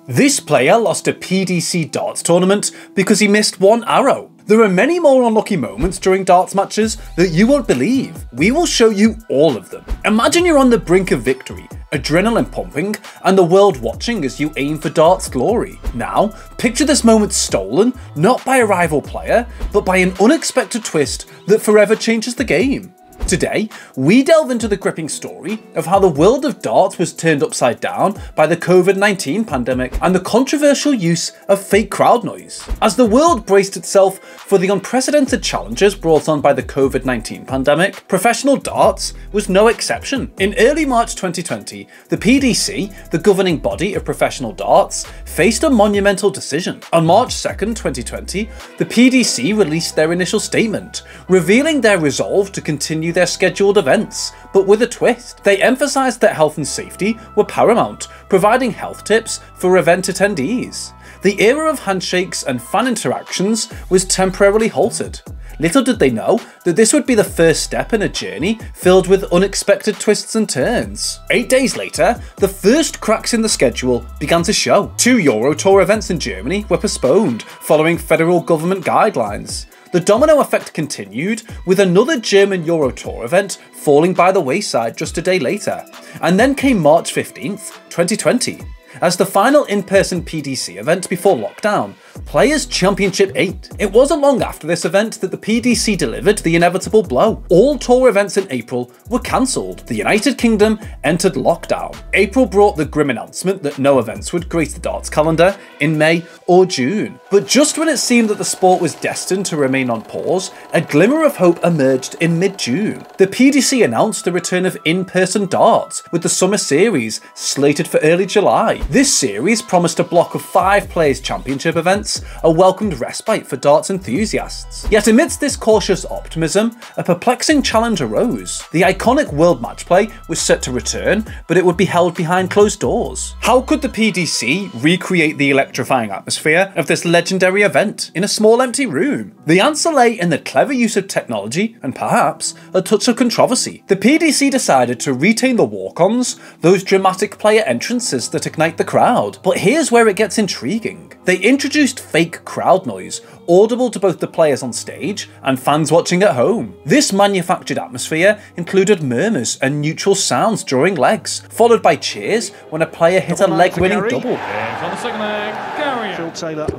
This player lost a PDC darts tournament because he missed one arrow. There are many more unlucky moments during darts matches that you won't believe. We will show you all of them. Imagine you're on the brink of victory, adrenaline pumping, and the world watching as you aim for darts glory. Now, picture this moment stolen, not by a rival player, but by an unexpected twist that forever changes the game. Today, we delve into the gripping story of how the world of darts was turned upside down by the COVID-19 pandemic and the controversial use of fake crowd noise. As the world braced itself for the unprecedented challenges brought on by the COVID-19 pandemic, professional darts was no exception. In early March 2020, the PDC, the governing body of professional darts, faced a monumental decision. On March 2nd, 2020, the PDC released their initial statement, revealing their resolve to continue their scheduled events, but with a twist. They emphasised that health and safety were paramount, providing health tips for event attendees. The era of handshakes and fan interactions was temporarily halted. Little did they know that this would be the first step in a journey filled with unexpected twists and turns. 8 days later, the first cracks in the schedule began to show. 2 Euro Tour events in Germany were postponed following federal government guidelines. The domino effect continued, with another German Euro Tour event falling by the wayside just a day later. And then came March 15th, 2020. As the final in-person PDC event before lockdown, Players Championship 8. It wasn't long after this event that the PDC delivered the inevitable blow. All tour events in April were cancelled. The United Kingdom entered lockdown. April brought the grim announcement that no events would grace the darts calendar in May or June. But just when it seemed that the sport was destined to remain on pause, a glimmer of hope emerged in mid-June. The PDC announced the return of in-person darts, with the Summer Series slated for early July. This series promised a block of 5 Players Championship events, a welcomed respite for darts enthusiasts. Yet amidst this cautious optimism, a perplexing challenge arose. The iconic World Match Play was set to return, but it would be held behind closed doors. How could the PDC recreate the electrifying atmosphere of this legendary event in a small empty room? The answer lay in the clever use of technology and perhaps a touch of controversy. The PDC decided to retain the walk-ons, those dramatic player entrances that ignite the crowd. But here's where it gets intriguing. They introduced fake crowd noise, audible to both the players on stage and fans watching at home. This manufactured atmosphere included murmurs and neutral sounds during legs, followed by cheers when a player hit a leg-winning double.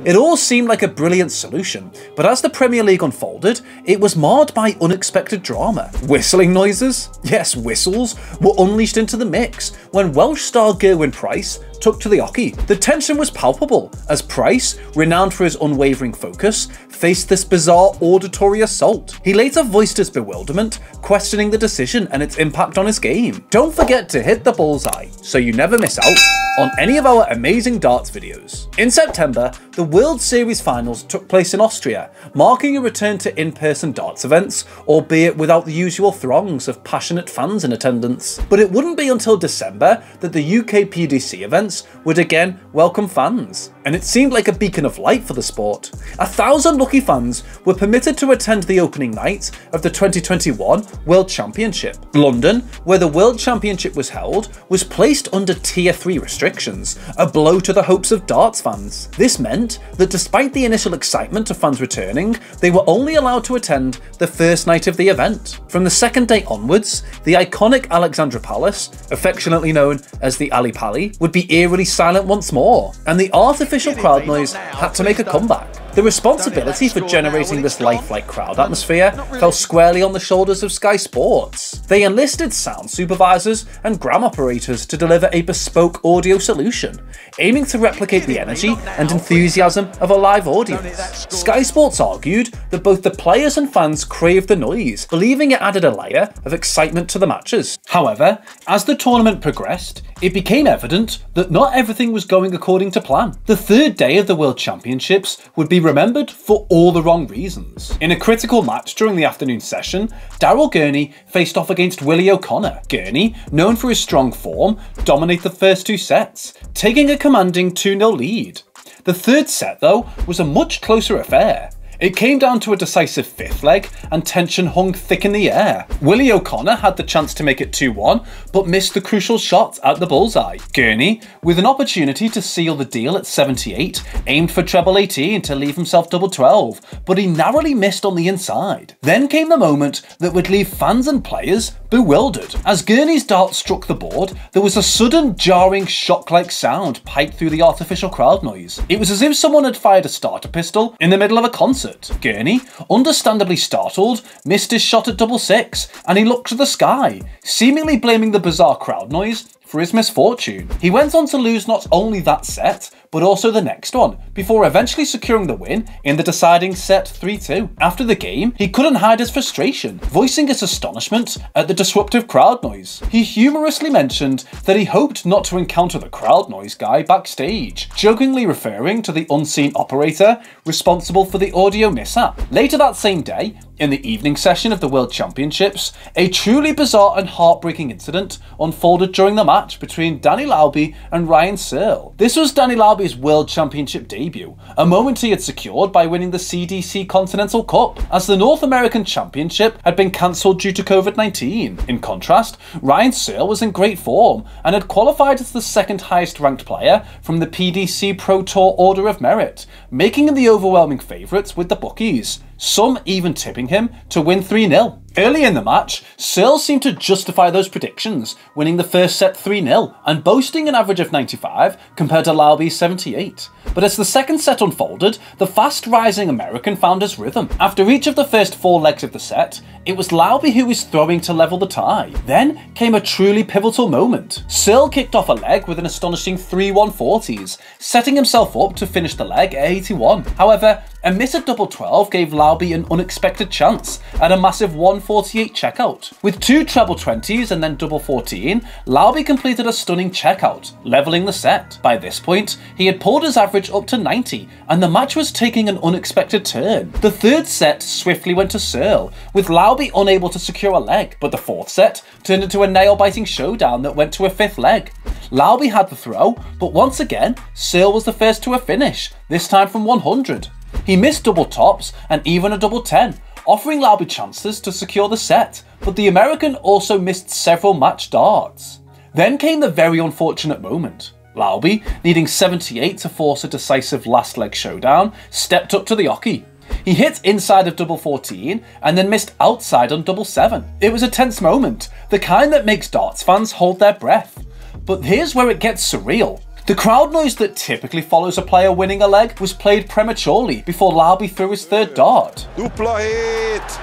It all seemed like a brilliant solution, but as the Premier League unfolded, it was marred by unexpected drama. Whistling noises, yes, whistles, were unleashed into the mix when Welsh star Gerwyn Price took to the oche. The tension was palpable as Price, renowned for his unwavering focus, faced this bizarre auditory assault. He later voiced his bewilderment, questioning the decision and its impact on his game. Don't forget to hit the bullseye so you never miss out on any of our amazing darts videos. In September, the World Series finals took place in Austria, marking a return to in-person darts events, albeit without the usual throngs of passionate fans in attendance. But it wouldn't be until December that the UK PDC events would again welcome fans, and it seemed like a beacon of light for the sport. 1,000 lucky fans were permitted to attend the opening night of the 2021 World Championship. London, where the World Championship was held, was placed under Tier 3 restrictions, a blow to the hopes of darts fans. This meant that despite the initial excitement of fans returning, they were only allowed to attend the first night of the event. From the second day onwards, the iconic Alexandra Palace, affectionately known as the Ali Pali, would be eerily silent once more, and the artificial crowd noise had to make a comeback. The responsibility for generating this lifelike crowd atmosphere fell squarely on the shoulders of Sky Sports. They enlisted sound supervisors and gram operators to deliver a bespoke audio solution, aiming to replicate the energy and enthusiasm of a live audience. Sky Sports argued that both the players and fans craved the noise, believing it added a layer of excitement to the matches. However, as the tournament progressed, it became evident that not everything was going according to plan. The third day of the World Championships would be remembered for all the wrong reasons. In a critical match during the afternoon session, Daryl Gurney faced off against Willie O'Connor. Gurney, known for his strong form, dominated the first 2 sets, taking a commanding 2-0 lead. The third set, though, was a much closer affair. It came down to a decisive fifth leg, and tension hung thick in the air. Willie O'Connor had the chance to make it 2-1, but missed the crucial shot at the bullseye. Gurney, with an opportunity to seal the deal at 78, aimed for treble 18 to leave himself double 12, but he narrowly missed on the inside. Then came the moment that would leave fans and players bewildered. As Gurney's dart struck the board, there was a sudden, jarring, shock-like sound piped through the artificial crowd noise. It was as if someone had fired a starter pistol in the middle of a concert. Gurney, understandably startled, missed his shot at double 6, and he looked to the sky, seemingly blaming the bizarre crowd noise for his misfortune. He went on to lose not only that set, but also the next one, before eventually securing the win in the deciding set 3-2. After the game, he couldn't hide his frustration, voicing his astonishment at the disruptive crowd noise. He humorously mentioned that he hoped not to encounter the crowd noise guy backstage, jokingly referring to the unseen operator responsible for the audio mishap. Later that same day, in the evening session of the World Championships, a truly bizarre and heartbreaking incident unfolded during the match between Danny Lauby and Ryan Searle. This was Danny Lauby's World Championship debut, a moment he had secured by winning the CDC Continental Cup, as the North American Championship had been cancelled due to COVID-19. In contrast, Ryan Searle was in great form and had qualified as the second highest ranked player from the PDC Pro Tour Order of Merit, making him the overwhelming favourite with the bookies, some even tipping him to win 3-0. Early in the match, Searle seemed to justify those predictions, winning the first set 3-0 and boasting an average of 95 compared to Lauby's 78. But as the second set unfolded, the fast-rising American found his rhythm. After each of the first 4 legs of the set, it was Lauby who was throwing to level the tie. Then came a truly pivotal moment. Searle kicked off a leg with an astonishing 3 140s, setting himself up to finish the leg at 81. However, a miss at double 12 gave Lauby an unexpected chance at a massive 148 checkout. With 2 treble 20s and then double 14, Lauby completed a stunning checkout, levelling the set. By this point, he had pulled his average up to 90, and the match was taking an unexpected turn. The third set swiftly went to Searle, with Lauby unable to secure a leg, but the fourth set turned into a nail-biting showdown that went to a fifth leg. Lauby had the throw, but once again, Searle was the first to a finish, this time from 100. He missed double tops and even a double 10, offering Lauby chances to secure the set, but the American also missed several match darts. Then came the very unfortunate moment. Lauby, needing 78 to force a decisive last leg showdown, stepped up to the oche. He hit inside of double 14 and then missed outside on double 7. It was a tense moment, the kind that makes darts fans hold their breath. But here's where it gets surreal. The crowd noise that typically follows a player winning a leg was played prematurely before Lauby threw his third dart. Dupla hit!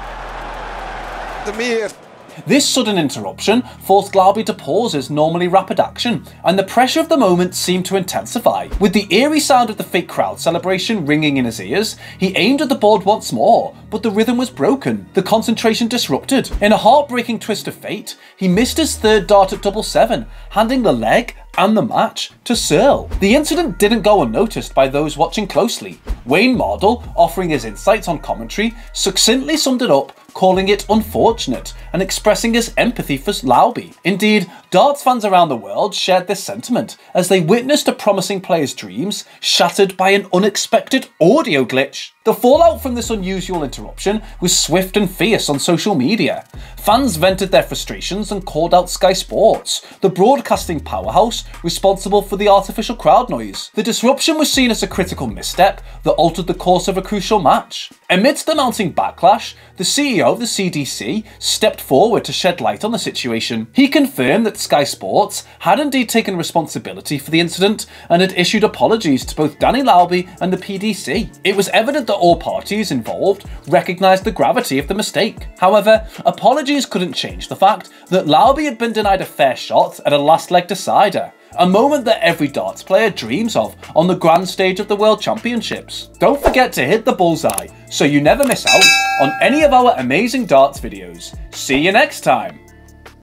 De meer! This sudden interruption forced Lauby to pause his normally rapid action, and the pressure of the moment seemed to intensify. With the eerie sound of the fake crowd celebration ringing in his ears, he aimed at the board once more, but the rhythm was broken, the concentration disrupted. In a heartbreaking twist of fate, he missed his third dart at double 7, handing the leg and the match to Searle. The incident didn't go unnoticed by those watching closely. Wayne Mardle, offering his insights on commentary, succinctly summed it up, calling it unfortunate and expressing his empathy for Lauby. Indeed, darts fans around the world shared this sentiment as they witnessed a promising player's dreams shattered by an unexpected audio glitch. The fallout from this unusual interruption was swift and fierce on social media. Fans vented their frustrations and called out Sky Sports, the broadcasting powerhouse responsible for the artificial crowd noise. The disruption was seen as a critical misstep that altered the course of a crucial match. Amidst the mounting backlash, the CEO of the CDC stepped forward to shed light on the situation. He confirmed that Sky Sports had indeed taken responsibility for the incident and had issued apologies to both Danny Lauby and the PDC. It was evident that all parties involved recognised the gravity of the mistake. However, apologies couldn't change the fact that Lauby had been denied a fair shot at a last leg decider, a moment that every darts player dreams of on the grand stage of the World Championships. Don't forget to hit the bullseye so you never miss out on any of our amazing darts videos. See you next time!